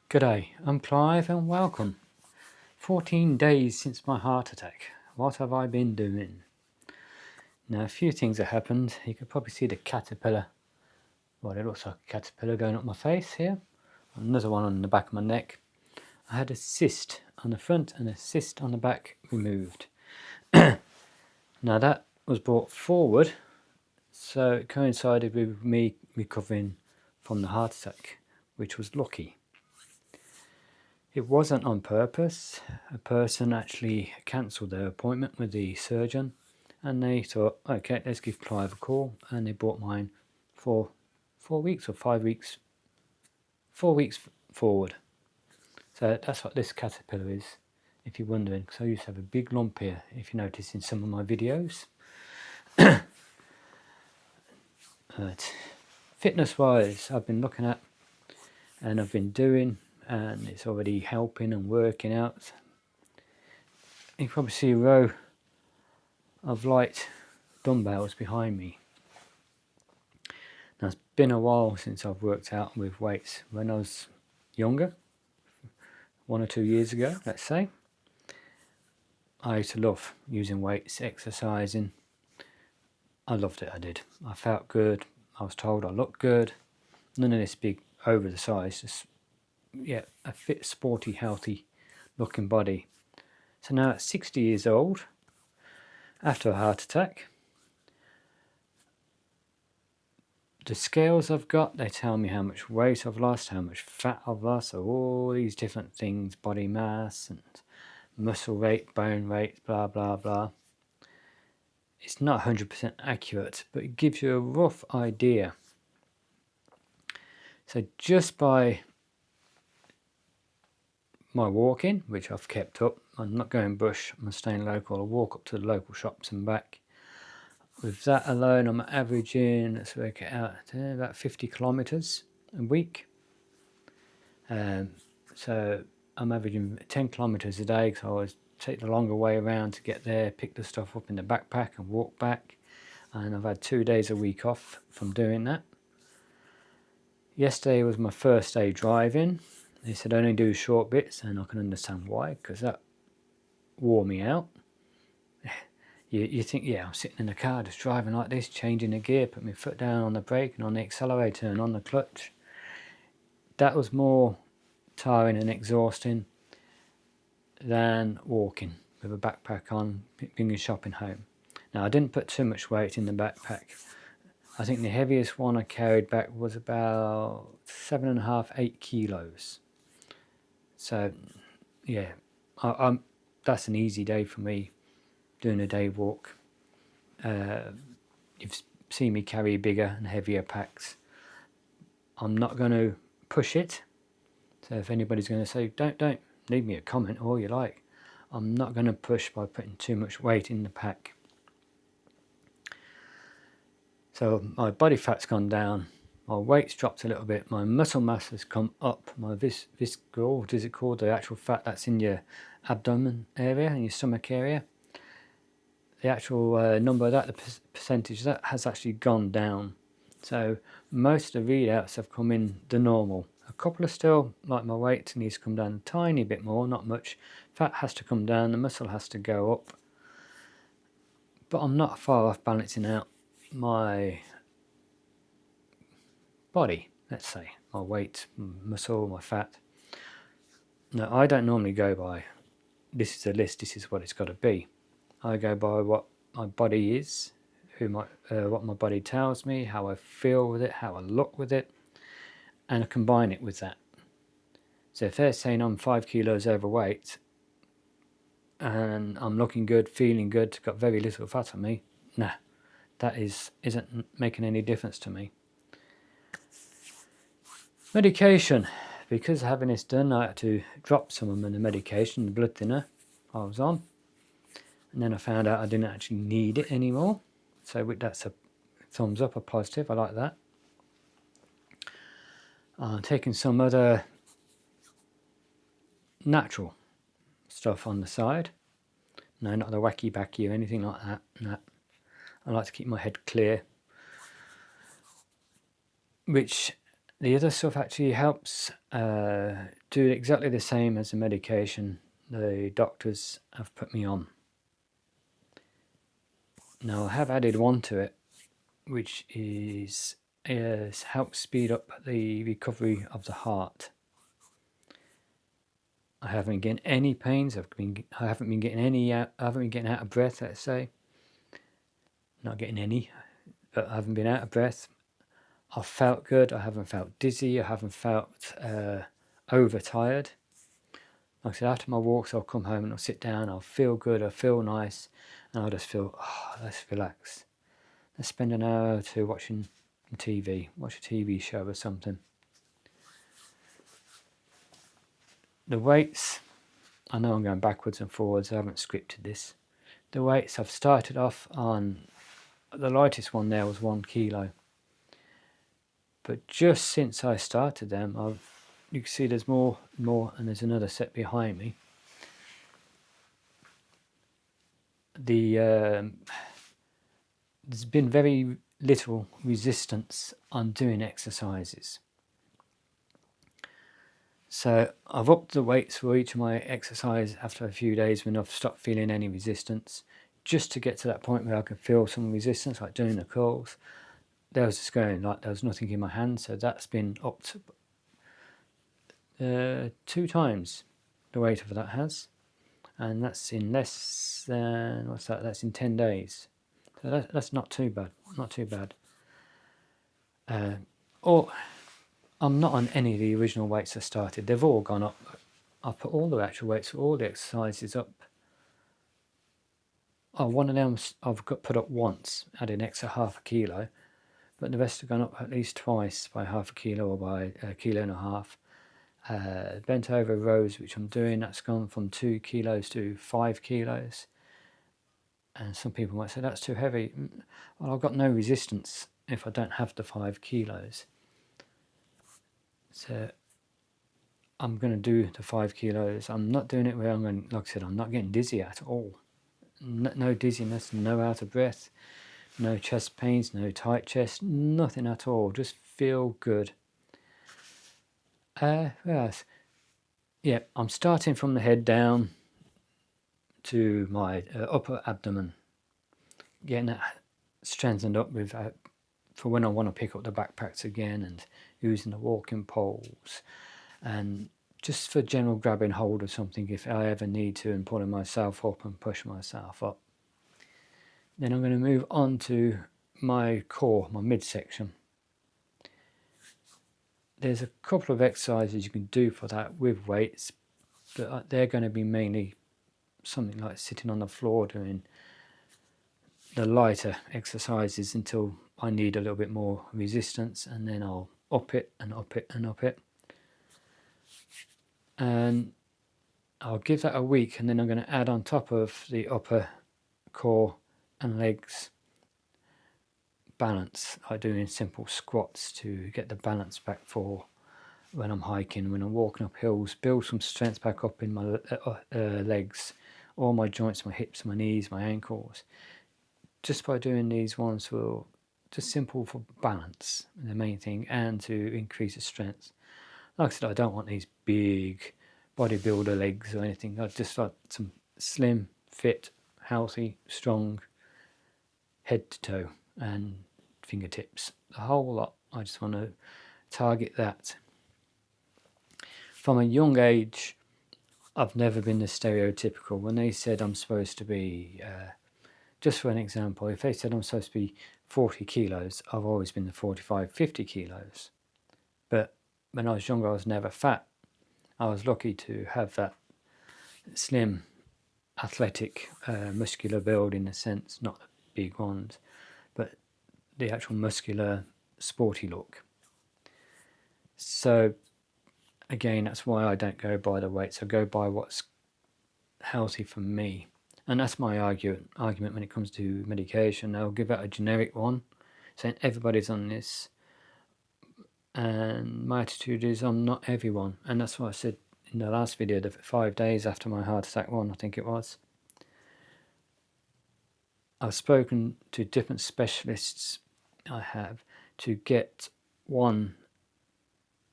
G'day, I'm Clive and welcome. 14 days since my heart attack. What have I been doing? Now, a few things have happened. You can probably see the caterpillar. Well, it looks like a caterpillar going up my face here. Another one on the back of my neck. I had a cyst on the front and a cyst on the back removed. Now, that was brought forward, so it coincided with me recovering from the heart attack, which was lucky. It wasn't on purpose. A person actually cancelled their appointment with the surgeon and they thought, okay, let's give Clive a call, and they brought mine for 4 weeks or 5 weeks, 4 weeks forward. So that's what this caterpillar is, if you're wondering, because I used to have a big lump here, if you notice in some of my videos. But fitness wise, I've been looking at and I've been doing, and it's already helping and working out. You can probably see a row of light dumbbells behind me. Now, it's been a while since I've worked out with weights. When I was younger, 1 or 2 years ago, let's say, I used to love using weights, exercising. I loved it, I did. I felt good. I was told I looked good. None of this big over the size, just a fit, sporty, healthy looking body. So now at 60 years old, after a heart attack, the scales I've got, they tell me how much weight I've lost, how much fat I've lost, so all these different things, body mass and muscle weight, bone weight, blah blah blah. It's not 100% accurate, but it gives you a rough idea. So just by my walking, which I've kept up, I'm not going bush, I'm staying local, I walk up to the local shops and back. With that alone, I'm averaging, let's work it out, about 50 kilometres a week. So I'm averaging 10 kilometres a day, because I always take the longer way around to get there, pick the stuff up in the backpack and walk back. And I've had 2 days a week off from doing that. Yesterday was my first day driving. They said only do short bits, and I can understand why, because that wore me out. You think, yeah, I'm sitting in the car just driving like this, changing the gear, put my foot down on the brake and on the accelerator and on the clutch. That was more tiring and exhausting than walking with a backpack on, bringing shopping home. Now, I didn't put too much weight in the backpack. I think the heaviest one I carried back was about 7.5, 8 kilos. So, yeah, that's an easy day for me, doing a day walk. You've seen me carry bigger and heavier packs. I'm not going to push it. So if anybody's going to say, don't leave me a comment all you like. I'm not going to push by putting too much weight in the pack. So my body fat's gone down, my weight's dropped a little bit, my muscle mass has come up, my visceral, what is it called, the actual fat that's in your abdomen area, in your stomach area, the actual number of that, the percentage of that has actually gone down. So most of the readouts have come in the normal. A couple are still, like my weight needs to come down a tiny bit more, not much. Fat has to come down, the muscle has to go up. But I'm not far off balancing out my body, let's say. My weight, muscle, my fat. Now, I don't normally go by, this is a list, this is what it's got to be. I go by what my body is, what my body tells me, how I feel with it, how I look with it, and I combine it with that. So if they're saying I'm 5 kilos overweight and I'm looking good, feeling good, got very little fat on me, nah, that isn't making any difference to me. Medication. Because of having this done, I had to drop some of the medication, the blood thinner I was on. And then I found out I didn't actually need it anymore. So that's a thumbs up, a positive. I like that. I'm taking some other natural stuff on the side. No, not the wacky backy or anything like that. No. I like to keep my head clear. Which The other stuff actually helps do exactly the same as the medication the doctors have put me on. Now I have added one to it, which helps speed up the recovery of the heart. I haven't been getting any pains. I haven't been getting out of breath. Let's say, not getting any, but I haven't been out of breath. I've felt good. I haven't felt dizzy. I haven't felt overtired. Like I said, after my walks, I'll come home and I'll sit down. I'll feel good. I'll feel nice, and I'll just feel, oh, let's relax. Let's spend an hour or two watching TV. Watch a TV show or something. The weights, I know I'm going backwards and forwards. I haven't scripted this. The weights, I've started off on, the lightest one there was 1 kilo. But just since I started them, you can see there's more, and there's another set behind me. There's been very little resistance on doing exercises. So I've upped the weights for each of my exercise after a few days when I've stopped feeling any resistance, just to get to that point where I can feel some resistance, like doing the curls. There was just going like there was nothing in my hand, so that's been upped 2 times the weight of that has, and that's in less than, what's that? That's in 10 days. So that's not too bad. Not too bad. Or I'm not on any of the original weights I started. They've all gone up. I put all the actual weights for all the exercises up. Oh, one of them I've got put up once, added an extra 1/2 kilo, but the rest have gone up at least twice by 1/2 kilo or by 1.5 kilos. Bent over rows, which I'm doing, that's gone from 2 kilos to 5 kilos. And some people might say that's too heavy. Well, I've got no resistance if I don't have the 5 kilos. So I'm going to do the 5 kilos. I'm not doing it where I'm going, like I said, I'm not getting dizzy at all. No dizziness, no out of breath, no chest pains, no tight chest, nothing at all. Just feel good. Yes. Yeah, I'm starting from the head down to my upper abdomen. Getting that strengthened up with for when I want to pick up the backpacks again, and using the walking poles, and just for general grabbing hold of something if I ever need to, and pulling myself up and push myself up. Then I'm going to move on to my core, my midsection. There's a couple of exercises you can do for that with weights, but they're going to be mainly something like sitting on the floor doing the lighter exercises until I need a little bit more resistance, and then I'll up it and up it and up it. And I'll give that a week, and then I'm going to add on top of the upper core and legs balance, like doing simple squats to get the balance back for when I'm hiking, when I'm walking up hills, build some strength back up in my legs, all my joints, my hips, my knees, my ankles. Just by doing these ones will just simple for balance, the main thing, and to increase the strength. Like I said, I don't want these big bodybuilder legs or anything. I just like some slim, fit, healthy, strong, head to toe and fingertips, the whole lot. I just want to target that. From a young age, I've never been the stereotypical. When they said I'm supposed to be, just for an example, if they said I'm supposed to be 40 kilos, I've always been the 45, 50 kilos. But when I was younger, I was never fat. I was lucky to have that slim, athletic, muscular build, in a sense, not the big ones, but the actual muscular, sporty look. So again, that's why I don't go by the weights. I go by what's healthy for me. And that's my argument when it comes to medication. I'll give out a generic one, saying everybody's on this. And my attitude is I'm not everyone. And that's what I said in the last video, the 5 days after my heart attack one, I think it was. I've spoken to different specialists I have to get one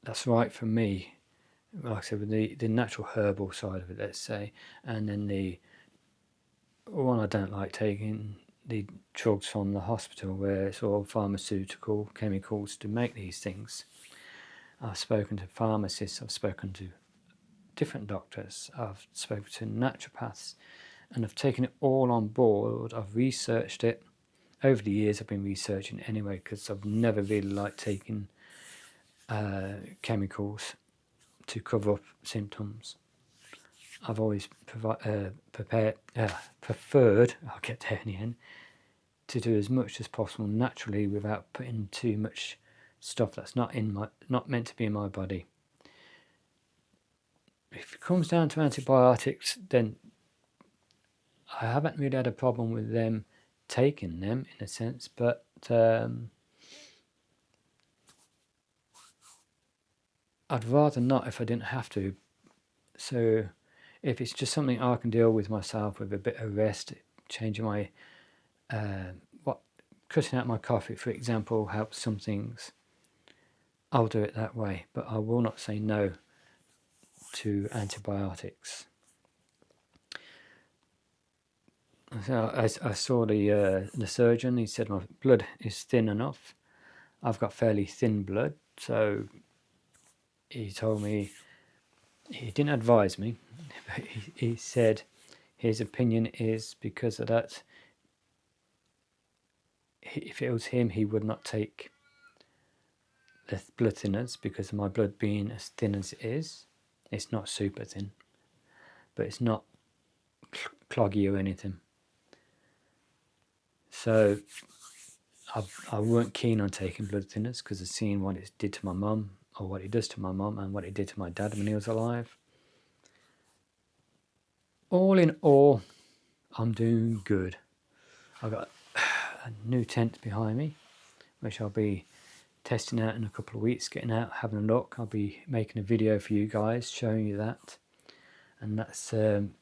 that's right for me. Like I said, with the natural herbal side of it, let's say, and then the one I don't like taking, the drugs from the hospital where it's all pharmaceutical chemicals to make these things. I've spoken to pharmacists, I've spoken to different doctors, I've spoken to naturopaths, and I've taken it all on board. I've researched it. Over the years I've been researching it anyway, because I've never really liked taking chemicals to cover up symptoms. I've always preferred, I'll get there in the end, to do as much as possible naturally without putting too much stuff that's not meant to be in my body. If it comes down to antibiotics, then I haven't really had a problem with them taking them in a sense, but I'd rather not if I didn't have to. So if it's just something I can deal with myself with a bit of rest, changing my cutting out my coffee, for example, helps some things, I'll do it that way, but I will not say no to antibiotics. So I saw the surgeon. He said my blood is thin enough. I've got fairly thin blood, so he told me, he didn't advise me, but he said his opinion is because of that, if it was him, he would not take the blood thinners because of my blood being as thin as it is. It's not super thin, but it's not cloggy or anything. So I weren't keen on taking blood thinners because I've seen what it did to my mum, or what it does to my mum, and what it did to my dad when he was alive. All in all, I'm doing good. I've got a new tent behind me, which I'll be testing out in a couple of weeks, getting out, having a look. I'll be making a video for you guys showing you that. And that's from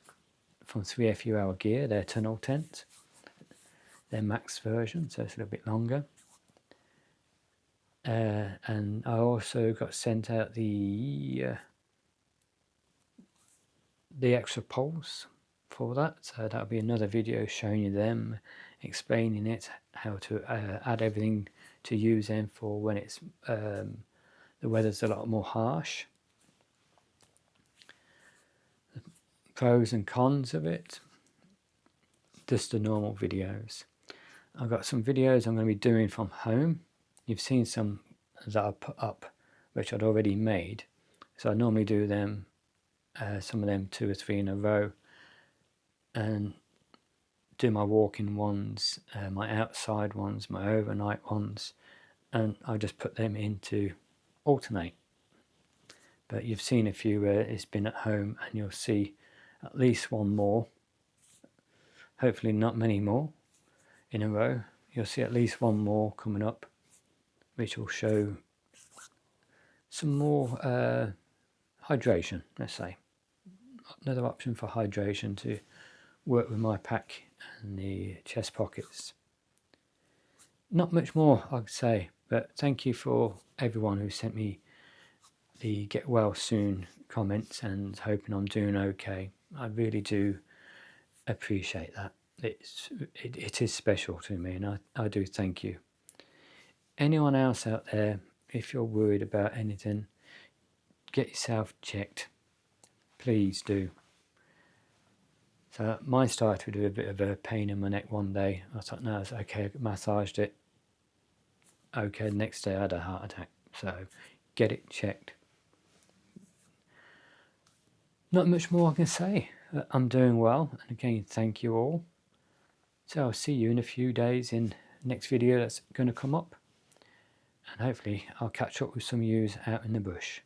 3FU Hour Gear, their tunnel tent, their max version, so it's a little bit longer. And I also got sent out the extra poles for that, so that'll be another video showing you them, explaining it, how to add everything to use them for when it's the weather's a lot more harsh. The pros and cons of it, just the normal videos. I've got some videos I'm going to be doing from home. You've seen some that I put up which I'd already made, so I normally do them, some of them 2 or 3 in a row, and do my walking ones, my outside ones, my overnight ones, and I just put them in to alternate. But you've seen a few where it's been at home, and you'll see at least one more, hopefully not many more in a row. You'll see at least one more coming up, which will show some more hydration, let's say. Another option for hydration to work with my pack and the chest pockets. Not much more I'd say, but thank you for everyone who sent me the get well soon comments and hoping I'm doing okay. I really do appreciate that. It is special to me, and I do thank you. Anyone else out there, if you're worried about anything, get yourself checked. Please do. So mine started with a bit of a pain in my neck one day. I thought, no, it's okay, I massaged it. Okay, the next day I had a heart attack. So get it checked. Not much more I can say. I'm doing well, and again, thank you all. So I'll see you in a few days in the next video that's going to come up. And hopefully I'll catch up with some of you out in the bush.